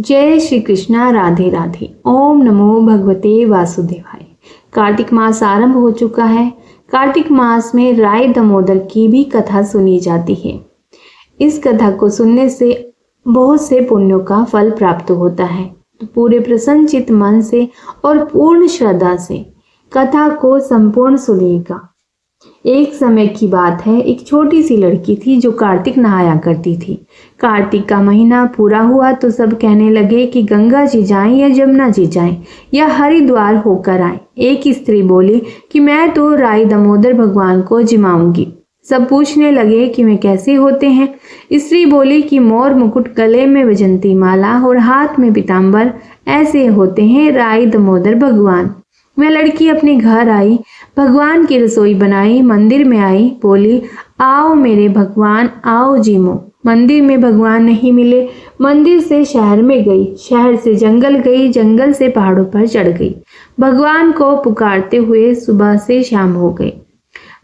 जय श्री कृष्णा। राधे राधे। ओम नमो भगवते वासुदेवाय। कार्तिक मास आरंभ हो चुका है। कार्तिक मास में राय दामोदर की भी कथा सुनी जाती है। इस कथा को सुनने से बहुत से पुण्यों का फल प्राप्त होता है। तो पूरे प्रसन्नचित मन से और पूर्ण श्रद्धा से कथा को संपूर्ण सुनिएगा। एक समय की बात है, एक छोटी सी लड़की थी जो कार्तिक नहाया करती थी। कार्तिक का महीना पूरा हुआ तो सब कहने लगे कि गंगा जी जाएं या जमुना जी जाएं या हरिद्वार होकर आएं। एक स्त्री बोली कि मैं तो राय दामोदर भगवान को जिमाऊंगी। सब पूछने लगे कि वे कैसे होते हैं। स्त्री बोली कि मोर मुकुट, गले में वैजंती माला और हाथ में पीतांबर, ऐसे होते हैं राय दामोदर भगवान। वह लड़की अपने घर आई, भगवान की रसोई बनाई, मंदिर में आई, बोली आओ मेरे भगवान, आओ जिमो। मंदिर में भगवान नहीं मिले। मंदिर से शहर में गई, शहर से जंगल गई, जंगल से पहाड़ों पर चढ़ गई। भगवान को पुकारते हुए सुबह से शाम हो गई।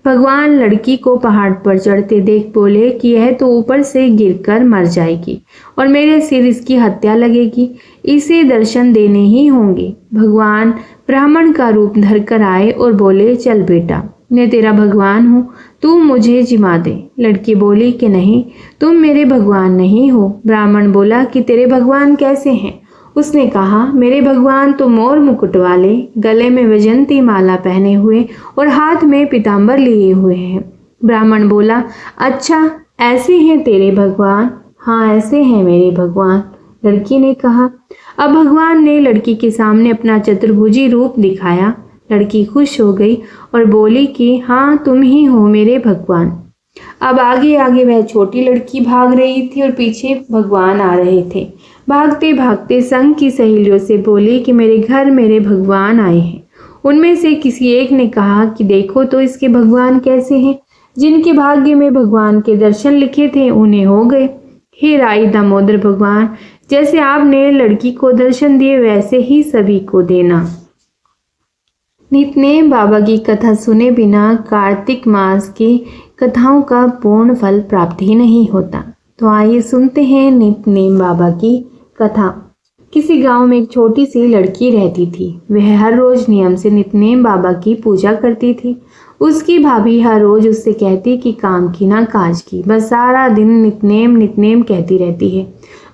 भगवान लड़की को पहाड़ पर चढ़ते देख बोले कि यह तो ऊपर से गिरकर मर जाएगी और मेरे सिर इसकी हत्या लगेगी, इसे दर्शन देने ही होंगे। भगवान ब्राह्मण का रूप धर कर आए और बोले चल बेटा, मैं तेरा भगवान हूँ, तू मुझे जिमा दे। लड़की बोली कि नहीं, तुम मेरे भगवान नहीं हो। ब्राह्मण बोला कि तेरे भगवान कैसे हैं? उसने कहा मेरे भगवान तो मोर मुकुट वाले, गले में वैजंती माला पहने हुए और हाथ में पीतांबर लिए हुए हैं। ब्राह्मण बोला अच्छा, ऐसे हैं तेरे भगवान? हाँ, ऐसे हैं मेरे भगवान। लड़की ने कहा। अब भगवान ने लड़की के सामने अपना चतुर्भुजी रूप दिखाया। लड़की खुश हो गई और बोली कि हाँ, तुम ही हो मेरे भगवान। अब आगे आगे वह छोटी लड़की भाग रही थी और पीछे भगवान आ रहे थे। भागते भागते संग की सहेलियों से बोली कि मेरे घर मेरे भगवान आए हैं। उनमें से किसी एक ने कहा कि देखो तो इसके भगवान कैसे हैं। जिनके भाग्य में भगवान के दर्शन लिखे थे उन्हें हो गए। हे राय दामोदर भगवान, जैसे आपने लड़की को दर्शन दिए वैसे ही सभी को देना। नित्यनेम बाबा की कथा सुने बिना कार्तिक मास की कथाओं का पूर्ण फल प्राप्त ही नहीं होता। तो आइए सुनते हैं नित्यनेम बाबा की कथा। किसी गांव में एक छोटी सी लड़की रहती थी। वह हर रोज नियम से नित्यनेम बाबा की पूजा करती थी। उसकी भाभी हर रोज उससे कहती कि काम की ना काज की, बस सारा दिन नित्यनेम नित्यनेम कहती रहती है।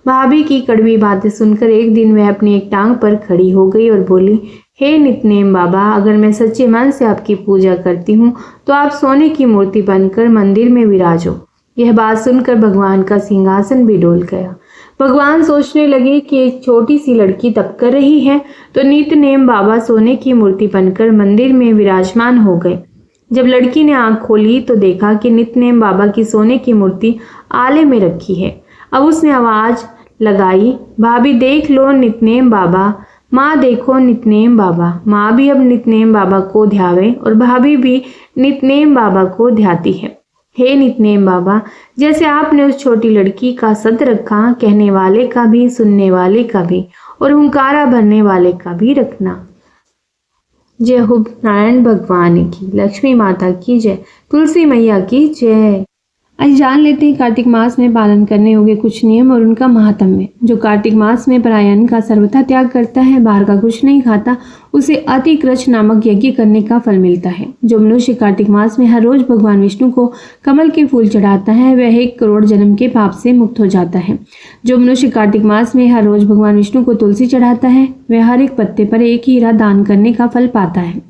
भाभी की कड़वी बातें सुनकर एक दिन वह अपनी एक टांग पर खड़ी हो गई और बोली, हे नित्यनेम बाबा, अगर मैं सच्चे मन से आपकी पूजा करती हूँ तो आप सोने की मूर्ति बनकर मंदिर में विराजो। यह बात सुनकर भगवान का सिंहासन भी डोल गया। भगवान सोचने लगे कि एक छोटी सी लड़की तप कर रही है तो नित्यनेम बाबा सोने की मूर्ति बनकर मंदिर में विराजमान हो गए। जब लड़की ने आंख खोली तो देखा कि नित्यनेम बाबा की सोने की मूर्ति आले में रखी है। अब उसने आवाज लगाई, भाभी देख लो नित्यनेम बाबा, माँ देखो नित्यनेम बाबा। माँ भी अब नित्यनेम बाबा को ध्यावे और भाभी भी नित्यनेम बाबा को ध्याती है। हे नित्यनेम बाबा, जैसे आपने उस छोटी लड़की का सत रखा, कहने वाले का भी, सुनने वाले का भी और हुंकारा भरने वाले का भी रखना। जय हो नारायण भगवान की, लक्ष्मी माता की जय, तुलसी मैया की जय। आज जान लेते हैं कार्तिक मास में पालन करने योग्य कुछ नियम और उनका महात्म्य। जो कार्तिक मास में परायण का सर्वथा त्याग करता है, बाहर का कुछ नहीं खाता, उसे अतिकृच नामक यज्ञ करने का फल मिलता है। जो मनुष्य कार्तिक मास में हर रोज भगवान विष्णु को कमल के फूल चढ़ाता है वह 1 करोड़ जन्म के पाप से मुक्त हो जाता है। जो मनुष्य कार्तिक मास में हर रोज भगवान विष्णु को तुलसी चढ़ाता है वह हर एक पत्ते पर 1 हीरा दान करने का फल पाता है।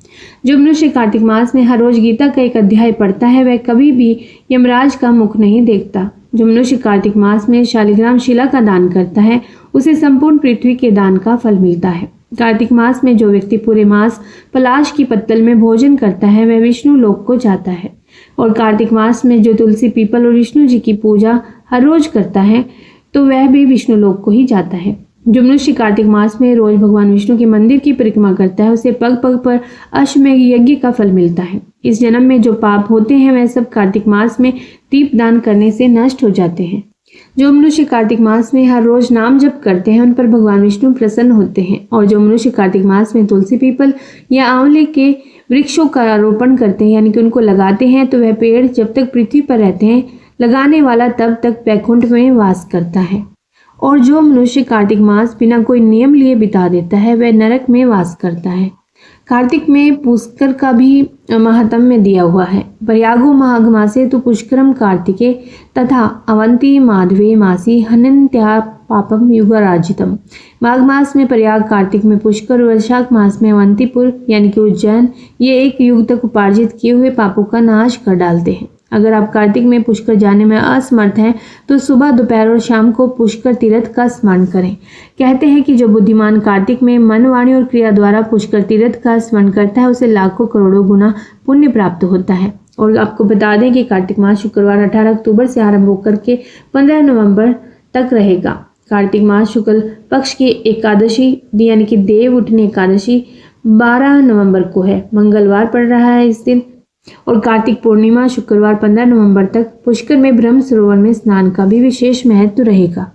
जो मनुष्य कार्तिक मास में हर रोज गीता का 1 अध्याय पढ़ता है वह कभी भी यमराज का मुख नहीं देखता। जो मनुष्य कार्तिक मास में शालिग्राम शिला का दान करता है उसे संपूर्ण पृथ्वी के दान का फल मिलता है। कार्तिक मास में जो व्यक्ति पूरे मास पलाश की पत्तल में भोजन करता है वह विष्णु लोक को जाता है। और कार्तिक मास में जो तुलसी, पीपल और विष्णु जी की पूजा हर रोज करता है तो वह भी विष्णु लोक को ही जाता है। जो मनुष्य कार्तिक मास में रोज भगवान विष्णु के मंदिर की परिक्रमा करता है उसे पग पग पर अश्वमेघ यज्ञ का फल मिलता है। इस जन्म में जो पाप होते हैं वह सब कार्तिक मास में दीप दान करने से नष्ट हो जाते हैं। जो मनुष्य कार्तिक मास में हर रोज नाम जप करते हैं उन पर भगवान विष्णु प्रसन्न होते हैं। और जो मनुष्य कार्तिक मास में तुलसी, पीपल या आंवले के वृक्षों का आरोपण करते हैं यानी कि उनको लगाते हैं तो वह पेड़ जब तक पृथ्वी पर रहते हैं लगाने वाला तब तक वैकुंठ में वास करता है। और जो मनुष्य कार्तिक मास बिना कोई नियम लिए बिता देता है वह नरक में वास करता है। कार्तिक में पुष्कर का भी महात्म्य दिया हुआ है। प्रयागो माघ मासे तो पुष्करम कार्तिके तथा अवंती माधवे मासी हनन्त्या पापम युगराजितम। माघ मास में प्रयाग, कार्तिक में पुष्कर, वैशाख मास में अवंतीपुर यानी कि उज्जैन, ये एक युग तक उपार्जित किए हुए पापों का नाश कर डालते हैं। अगर आप कार्तिक में पुष्कर जाने में असमर्थ हैं तो सुबह, दोपहर और शाम को पुष्कर तीर्थ का स्मरण करें। कहते हैं कि जो बुद्धिमान कार्तिक में मन, वाणी और क्रिया द्वारा पुष्कर तीर्थ का स्मरण करता है उसे लाखों करोड़ों गुना पुण्य प्राप्त होता है। और आपको बता दें कि कार्तिक मास शुक्रवार 18 अक्टूबर से आरंभ होकर के 15 नवंबर तक रहेगा। कार्तिक मास शुक्ल पक्ष की एकादशी यानी कि देव उठनी एकादशी 12 नवंबर को है, मंगलवार पड़ रहा है इस दिन। और कार्तिक पूर्णिमा शुक्रवार 15 नवंबर तक पुष्कर में ब्रह्म सरोवर में स्नान का भी विशेष महत्व रहेगा।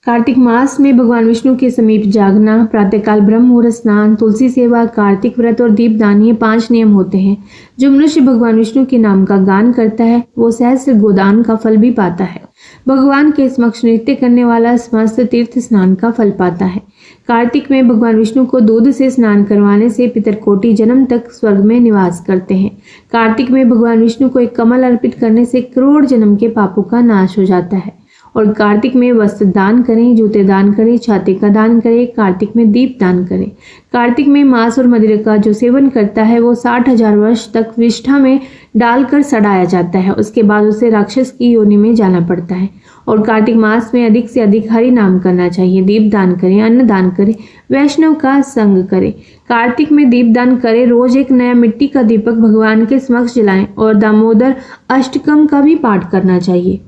कार्तिक मास में भगवान विष्णु के समीप जागना, प्रातःकाल ब्रह्म मुहूर्त स्नान, तुलसी सेवा, कार्तिक व्रत और दीपदान, ये 5 नियम होते हैं। जो मनुष्य भगवान विष्णु के नाम का गान करता है वो सहस्त्र गोदान का फल भी पाता है। भगवान के समक्ष नृत्य करने वाला समस्त तीर्थ स्नान का फल पाता है। कार्तिक में भगवान विष्णु को दूध से स्नान करवाने से पितरकोटि जन्म तक स्वर्ग में निवास करते हैं। कार्तिक में भगवान विष्णु को एक कमल अर्पित करने से करोड़ जन्म के पापों का नाश हो जाता है। और कार्तिक में वस्त्र दान करें, जूते दान करें, छाते का दान करें, कार्तिक में दीप दान करें। कार्तिक में मांस और मदिरा का जो सेवन करता है वो 60,000 वर्ष तक विष्ठा में डालकर सड़ाया जाता है, उसके बाद उसे राक्षस की योनि में जाना पड़ता है। और कार्तिक मास में अधिक से अधिक हरि नाम करना चाहिए। दीप दान करें, अन्न दान करें, वैष्णव का संग करें। कार्तिक में दीप दान करें, रोज एक नया मिट्टी का दीपक भगवान के समक्ष जलाएं और दामोदर अष्टकम का भी पाठ करना चाहिए।